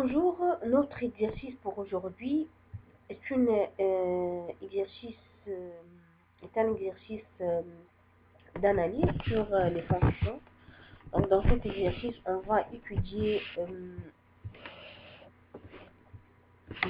Bonjour, notre exercice pour aujourd'hui est, exercice, est un exercice d'analyse sur les fonctions. Donc, dans cet exercice, on va étudier,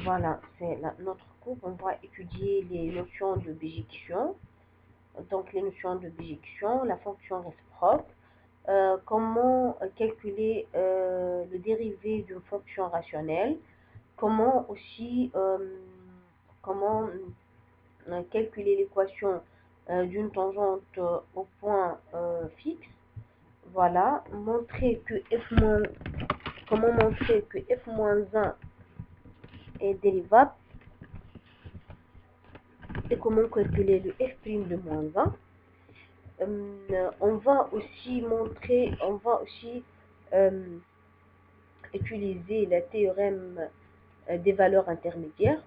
voilà, c'est notre cours, on va étudier les notions de bijection. Donc, les notions de bijection, la fonction réciproque, comment calculer le dérivé d'une fonction rationnelle, comment aussi comment calculer l'équation d'une tangente au point fixe. Voilà, comment montrer que f-1 est dérivable et comment calculer le f' de moins 1. On va aussi utiliser le théorème des valeurs intermédiaires.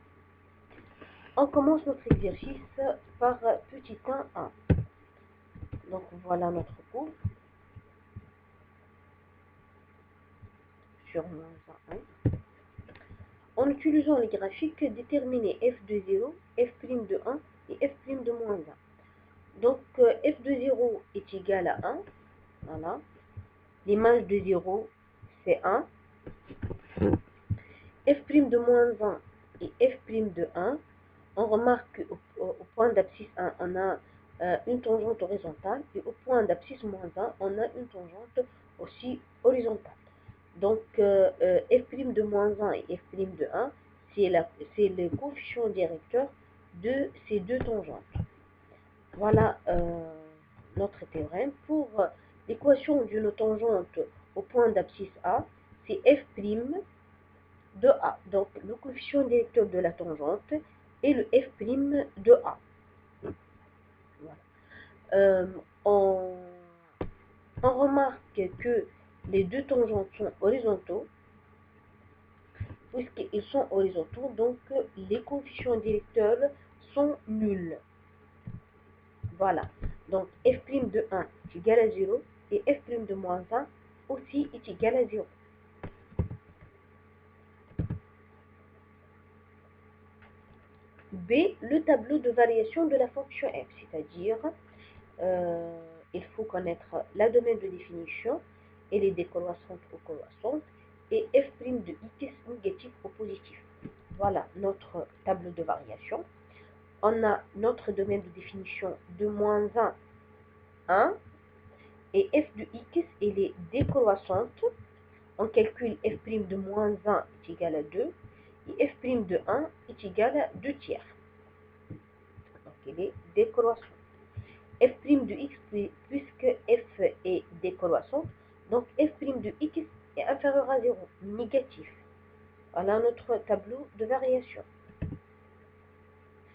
On commence notre exercice par petit 1. Donc voilà notre cours sur moins 1. En utilisant les graphiques, déterminer f de 0, f' de 1 et f' de moins 1. Donc f de 0 est égal à 1. Voilà. L'image de 0, c'est 1. f' de moins 1 et f' de 1. On remarque qu'au point d'abscisse 1, on a une tangente horizontale, et au point d'abscisse moins 1, on a une tangente aussi horizontale. Donc, f' de moins 1 et f' de 1, c'est le coefficient directeur de ces deux tangentes. Voilà notre théorème. Pour l'équation d'une tangente au point d'abscisse A, c'est f' de A. Donc, le coefficient directeur de la tangente et le f' de A. Voilà. On remarque que les deux tangentes sont horizontaux. Puisqu'ils sont horizontaux, donc les coefficients directeurs sont nuls. Voilà. Donc f' de 1 est égal à 0 et f' de moins 1 aussi est égal à 0. B, le tableau de variation de la fonction f, c'est-à-dire il faut connaître la domaine de définition, elle est décroissante ou croissante, et f' de x négatif ou positif. Voilà notre tableau de variation. On a notre domaine de définition de moins 1, 1, et f de x, elle est décroissante. On calcule f' de moins 1 est égal à 2, et f' de 1 est égal à 2 tiers. Donc, elle est décroissante. f' de x, puisque f est décroissante, donc f' de x est inférieur à 0, négatif. Voilà notre tableau de variation.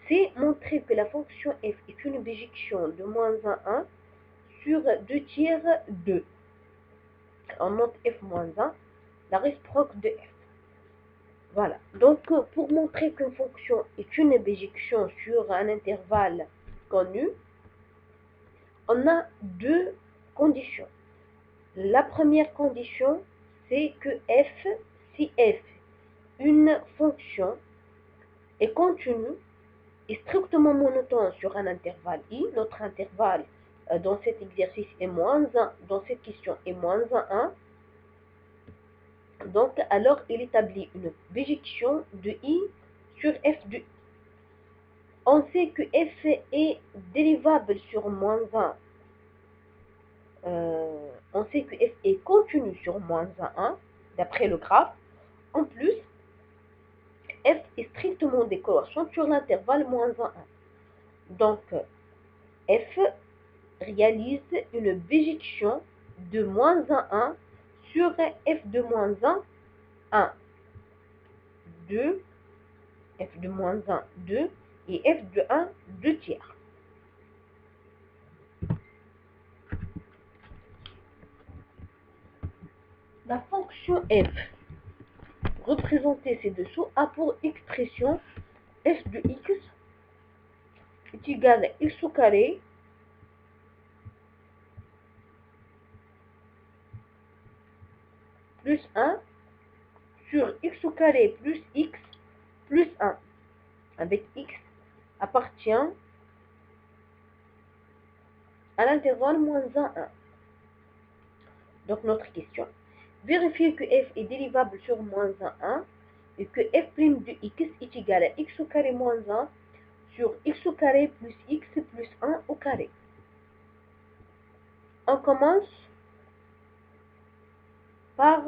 C'est montrer que la fonction f est une bijection de moins 1, 1 sur 2 tiers 2. On montre f moins 1, la réciproque de f. Voilà. Donc, pour montrer qu'une fonction est une bijection sur un intervalle connu, on a deux conditions. La première condition, c'est que f, si f, une fonction, est continue, est strictement monotone sur un intervalle i, notre intervalle dans cet exercice est moins 1, dans cette question est moins 1, donc alors il établit une bijection de i sur f de i. On sait que f est dérivable sur moins 1. On sait que f est continu sur moins 1, d'après le graphe. En plus, f est strictement décroissant sur l'intervalle moins 1. Donc, f réalise une bijection de moins 1 sur f de moins 1, 2, f de moins 1, 2, et f de 1, 2 tiers. La fonction f, représentée ci-dessous, a pour expression f de x est égal à x au carré plus 1 sur x au carré plus x plus 1, avec x appartient à l'intervalle moins 1, 1. Donc notre question, vérifier que f est dérivable sur moins 1, 1 et que f' de x est égal à x au carré moins 1 sur x au carré plus x plus 1 au carré. On commence par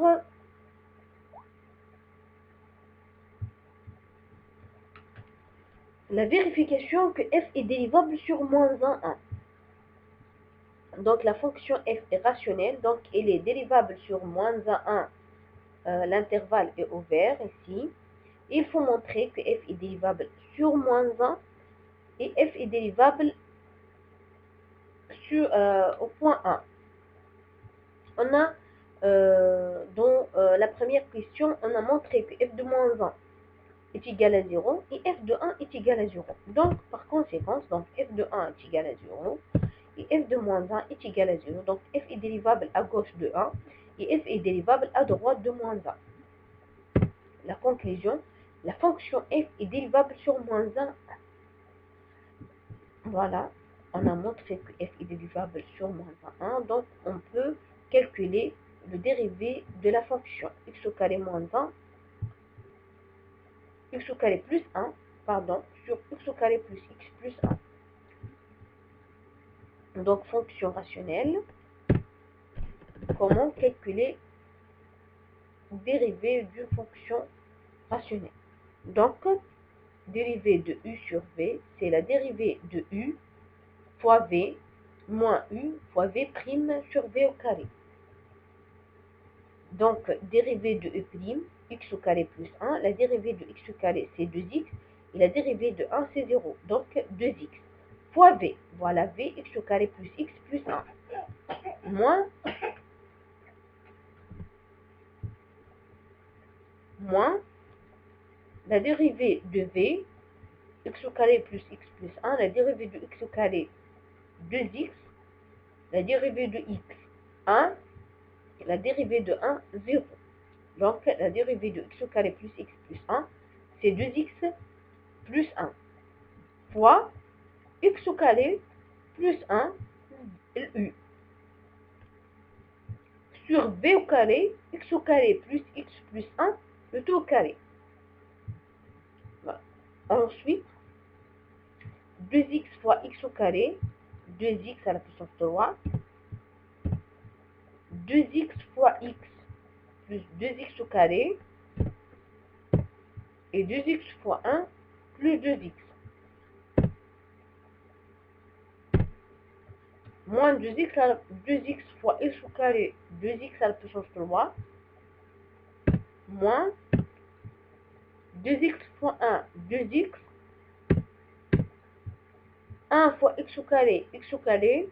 la vérification que f est dérivable sur moins 1, 1. Donc la fonction f est rationnelle, donc elle est dérivable sur moins 1, 1. L'intervalle est ouvert ici. Il faut montrer que f est dérivable sur moins 1 et f est dérivable au point 1. On a, dans la première question, on a montré que f de moins 1 est égal à 0 et f de 1 est égal à 0. Donc, par conséquent, donc f de 1 est égal à 0 et f de moins 1 est égal à 0. Donc, f est dérivable à gauche de 1 et f est dérivable à droite de moins 1. La conclusion, la fonction f est dérivable sur moins 1. Voilà, on a montré que f est dérivable sur moins 1, donc on peut calculer le dérivé de la fonction x au carré moins 1, x au carré plus 1, pardon, sur x au carré plus x plus 1. Donc fonction rationnelle, comment calculer le dérivé d'une fonction rationnelle. Donc, dérivée de u sur v, c'est la dérivée de u fois v moins u fois v' sur v au carré. Donc, dérivée de e', x au carré plus 1, la dérivée de x au carré c'est 2x, et la dérivée de 1 c'est 0, donc 2x, fois v, voilà v, x au carré plus x plus 1, moins la dérivée de v, x au carré plus x plus 1, la dérivée de x au carré 2x, la dérivée de x 1, et la dérivée de 1 0. Donc, la dérivée de x au carré plus x plus 1, c'est 2x plus 1, fois x au carré plus 1, u, sur v au carré, x au carré plus x plus 1, le tout au carré. Voilà. Ensuite, 2x fois x au carré, 2x à la puissance 3, 2x fois x plus 2x au carré, et 2x fois 1 plus 2x. Moins 2x fois x au carré, 2x à la puissance 3, moins 2x fois 1, 2x, 1 fois x au carré,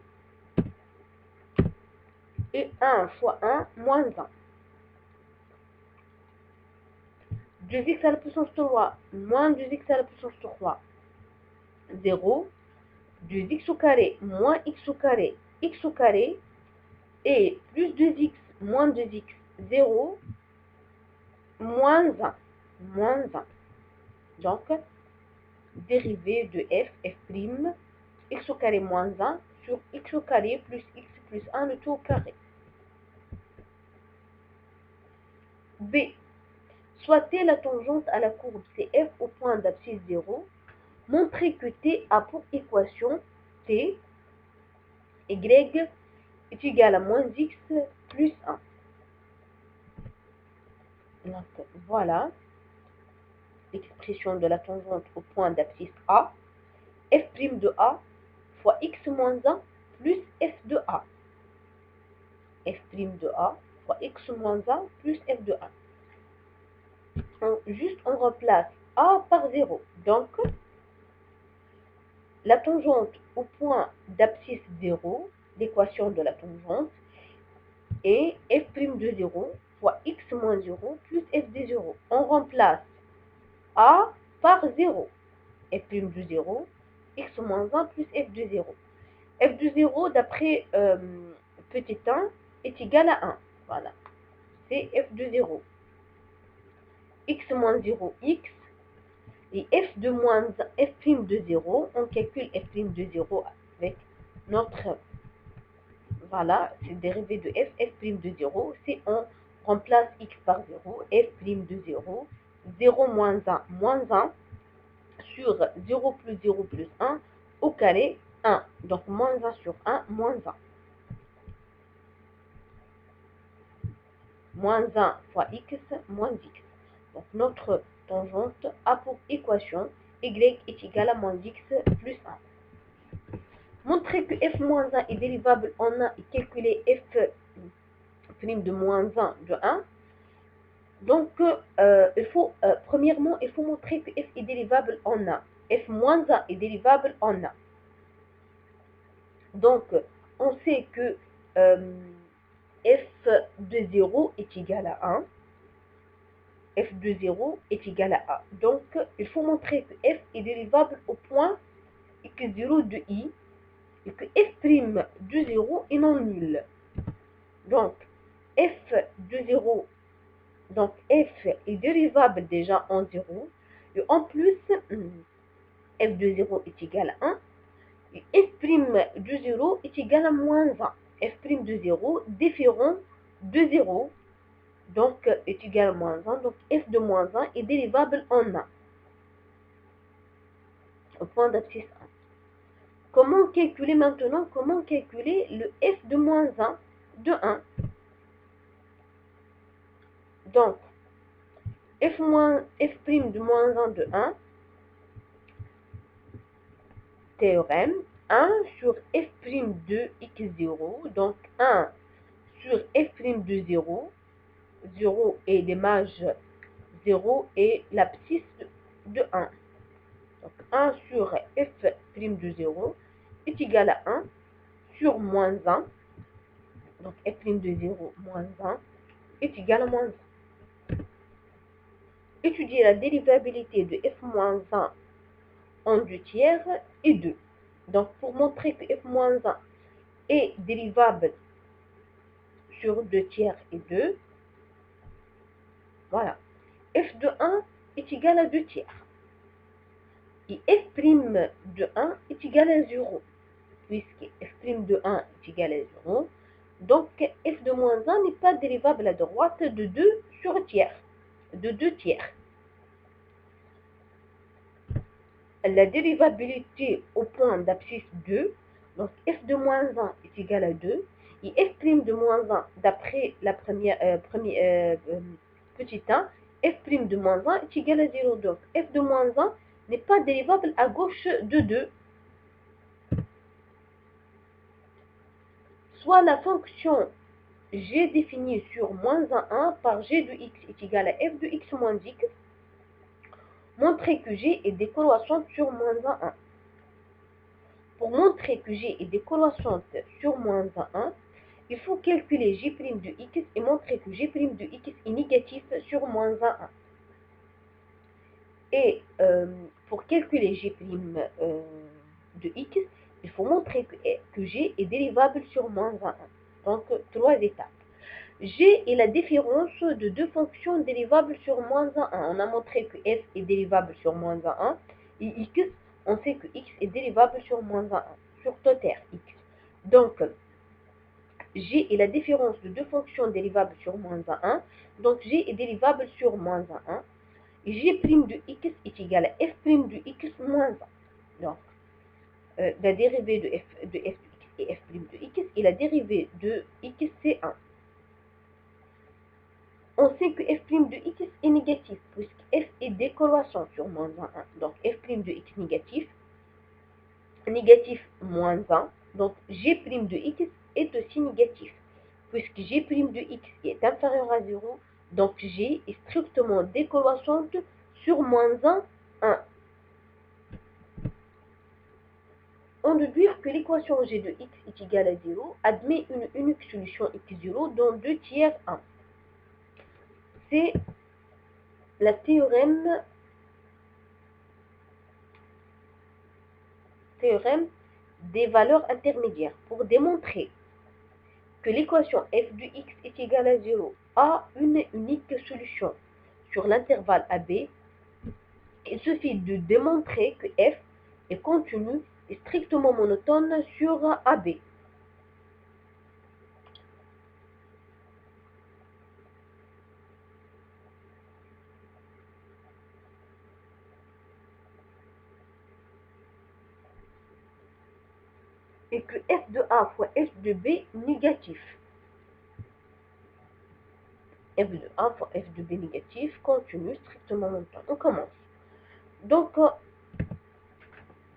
et 1 fois 1, moins 1. 2x à la puissance 3, moins 2x à la puissance 3, 0. 2x au carré, moins x au carré, et plus 2x, moins 2x, 0, moins 1, moins 1. Donc, dérivée de f', x au carré moins 1 sur x au carré plus x plus 1, le tout au carré. B. Soit t la tangente à la courbe CF au point d'abscisse 0. Montrez que t a pour équation t, y est égal à moins x plus 1. Donc, voilà l'expression de la tangente au point d'abscisse A. F' de A fois x moins 1 plus f de A. F' de A fois x moins 1 plus f de A. On remplace A par 0. Donc, la tangente au point d'abscisse 0, l'équation de la tangente, est f' de 0 fois x moins 0 plus f de 0. On remplace A par 0. F' de 0, x moins 1 plus f de 0. F de 0, d'après petit 1, est égal à 1. Voilà. C'est f de 0. x moins 0, x, et f de moins f' de 0, on calcule f' de 0 avec notre, voilà, c'est dérivé de f, f' de 0, c'est on remplace x par 0, f' de 0, 0 moins 1 sur 0 plus 0 plus 1 au carré 1. Donc moins 1 sur 1, moins 1. Moins 1 fois x, moins x. Donc notre tangente a pour équation y est égal à moins x plus 1. Montrer que f moins 1 est dérivable en 1 et calculer f' de moins 1 de 1. Donc, premièrement, il faut montrer que f est dérivable en 1. F moins 1 est dérivable en 1. Donc, on sait que f de 0 est égal à 1. F de 0 est égal à 1. Donc, il faut montrer que f est dérivable au point x0 de i et que f' de 0 est non nul. Donc, f de 0, donc f est dérivable déjà en 0. Et en plus, f de 0 est égal à 1. Et f' de 0 est égal à moins 1. F' de 0 différent de 0. Donc, est égal à moins 1. Donc, f de moins 1 est dérivable en 1. Au point d'abscisse 1. Comment calculer maintenant, comment calculer le f de moins 1 de 1? Donc, f' de moins 1 de 1, théorème, 1 sur f' de x0, donc 1 sur f' de 0, 0 est l'image 0 et l'abscisse de 1. Donc 1 sur f' de 0 est égal à 1 sur moins 1. Donc f' de 0 moins 1 est égal à moins 1. Étudier la dérivabilité de f moins 1 en 2 tiers et 2. Donc pour montrer que f moins 1 est dérivable sur 2 tiers et 2, voilà. F de 1 est égal à 2 tiers. Et f' de 1 est égal à 0. Puisque f' de 1 est égal à 0, donc f de moins 1 n'est pas dérivable à droite de 2 sur tiers, de 2 tiers. La dérivabilité au point d'abscisse 2, donc f de moins 1 est égal à 2, et f' de moins 1, d'après la petit 1, f' de moins 1 est égal à 0. Donc f de moins 1 n'est pas dérivable à gauche de 2. Soit la fonction g définie sur moins 1 par g de x est égal à f de x moins x, montrer que g est décroissante sur moins 1. Pour montrer que g est décroissante sur moins 1, il faut calculer g' de x et montrer que g' de x est négatif sur moins 1. Et pour calculer g' de x, il faut montrer que g est dérivable sur moins 1. Donc, 3 étapes. G est la différence de deux fonctions dérivables sur moins 1. On a montré que f est dérivable sur moins 1 et x, on sait que x est dérivable sur moins 1, sur totaire x. Donc, g est la différence de deux fonctions dérivables sur moins 1. Donc, g est dérivable sur moins 1. Et g' de x est égal à f' de x moins 1. Donc, la dérivée de f de x et f' de x et la dérivée de x, c'est 1. On sait que f' de x est négatif, puisque f est décroissant sur moins 1. Donc f' de x négatif, négatif moins 1. Donc g' de x est aussi négatif, puisque g' de x est inférieur à 0. Donc g est strictement décroissante sur moins 1. On déduit que l'équation g de x est égale à 0 admet une unique solution x0 dans 2 tiers 1. C'est la théorème des valeurs intermédiaires pour démontrer que l'équation f de x est égale à 0 a une unique solution sur l'intervalle AB, il suffit de démontrer que f est continu et strictement monotone sur AB. Et que f de A fois f de B négatif. F de A fois f de B négatif, continu, strictement monotone. On commence. Donc,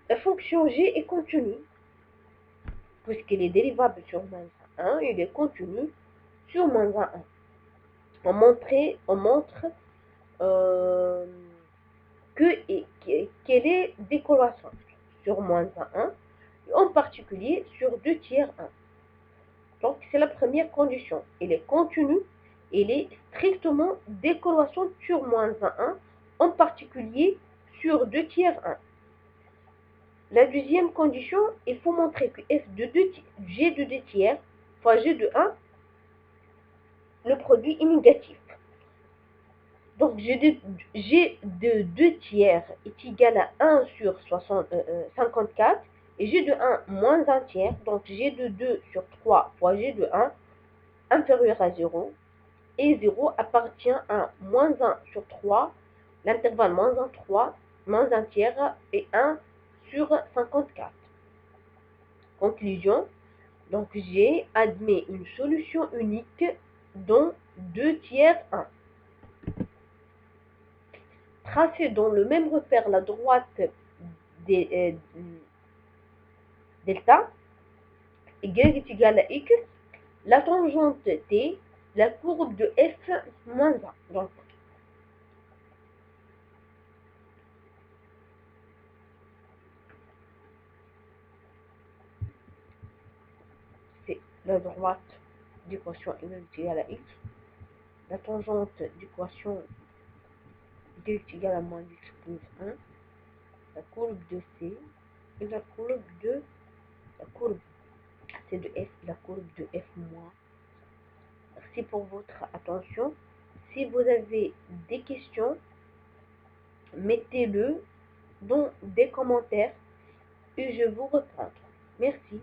la fonction G est continue, puisqu'elle est dérivable sur moins 1, il est continu sur moins 1. On montre qu'elle est décroissante sur moins 1, en particulier sur 2 tiers 1. Donc, c'est la première condition. Elle est continue, elle est strictement décroissante sur moins 1, en particulier sur 2 tiers 1. La deuxième condition, il faut montrer que f de 2, g de 2 tiers fois g de 1, le produit est négatif. Donc, g de 2 tiers est égal à 1 sur 54 et g de 1 moins 1 tiers. Donc, g de 2 sur 3 fois g de 1 inférieur à 0. Et 0 appartient à moins 1 sur 3, l'intervalle moins 1, 3, moins 1 tiers et 1 sur 54. Conclusion. Donc, G admet une solution unique dont 2 tiers 1. Tracez dans le même repère la droite delta, y est égal à x, la tangente t, la courbe de f moins 1. Donc, c'est la droite d'équation y est égal à x, la tangente d'équation y est égal à moins x plus 1, la courbe de c et la courbe C de f, la courbe de f moins. Merci pour votre attention. Si vous avez des questions, mettez-le dans des commentaires et je vous reprends. Merci.